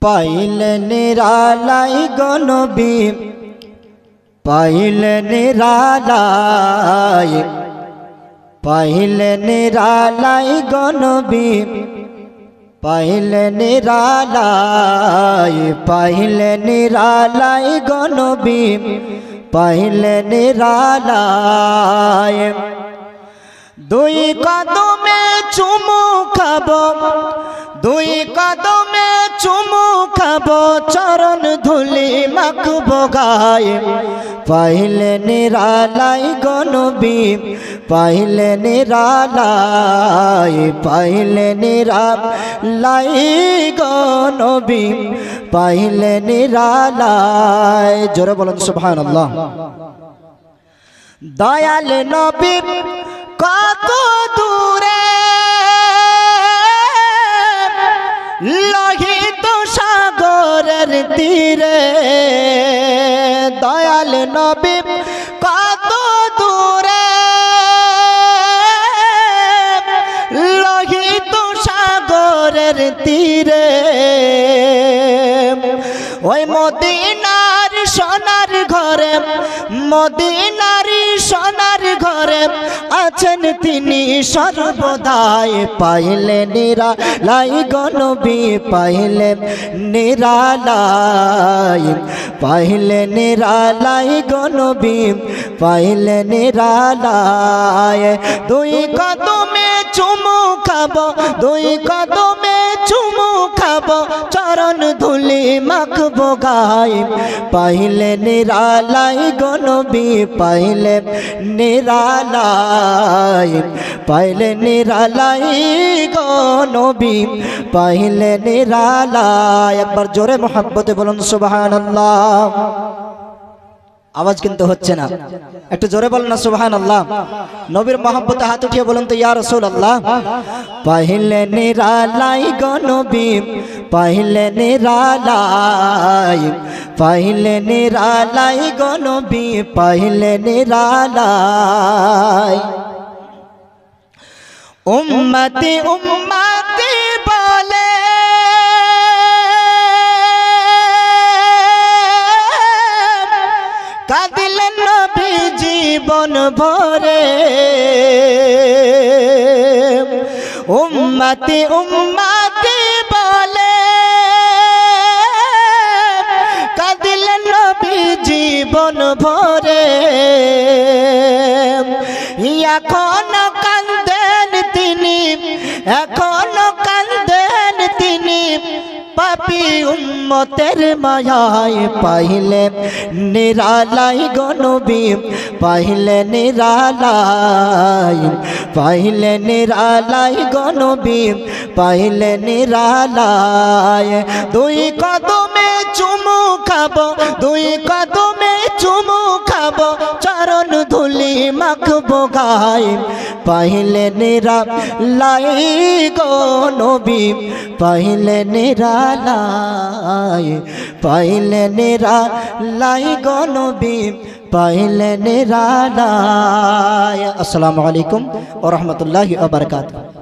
পাইলে নিরালাই গো নবী পাইলে নিরালাই পাইলে নিরালাই গো নবী পাইলে নিরালাই পাইলে নিরালাই গো নবী পাইলে নিরালাই দুই কদমে চুমু খাবো দুই কদমে চুমু খাবো চরণ ধুলি মাখবো গায়ে পাইলে নিরালাই গো নবী পাইলে নিরালাই পাইলে নিরালাই গো নবী পাইলে নিরালাই জোরে বলুন সুবহানাল্লাহ। দয়াল নবী কত দূরে লোহিত সাগরের তীরে দয়াল নবী কত দূরে লোহিত সাগরের তীরে ওই মদিনার সোনার ঘরে মদিনার সোনার ঘরে আছেন তিনি সর্বদাই পাইলে নিরালাই গো নবী পাইলে নিরালাই পাইলে নিরালাই গো নবী পাইলে নিরালাই দুই কদমে চুমু খাবো দুই কদমে চুমু খাবো চরণ ধুলি মাখবো গায়ে পাইলে নিরালাই গো নবী পাইলে নিরালাই পাইলে নিরালাই গো নবী পাইলে নিরালাই একবার জোরে মোহাব্বতে বলুন সুবহানাল্লাহ। আওয়াজ কিন্তু হচ্ছে না, একটু জোরে বলুন না সুবহানাল্লাহ। নবীর মহব্বতে হাত উঠিয়ে বলুন তো ইয়া রাসূলুল্লাহ। পাইলে নিরালাই গো নবী পাইলে নিরালাই পাইলে নিরালাই গো নবী পাইলে নিরালাই উম্মতি উম্মতি বলে কাঁদিলেন নবী জীবন ভরে উম্মতি উম্মতি বলে কাঁদিলেন নবী জীবন ভরে এখনো কাঁদেন তিনি এখনো কাঁদেন তিনি পাপী উম্মতের মায়ায় পাইলে নিরালাই গো নবী পাইলে নিরালাই পাইলে নিরালাই গো নবী পাইলে নিরালাই দুই কদমে চুমু খাবো দুই কদমে চুমু খাবো চরণ ধুলি মাখবো গায়ে পাইলে নিরালাই গো নবী পাইলে নিরালাই পাইলে নিরালাই গো নবী পাইলে নিরালাই। আসসালামু আলাইকুম ওয়া রাহমাতুল্লাহি ওয়া বারাকাতুহু।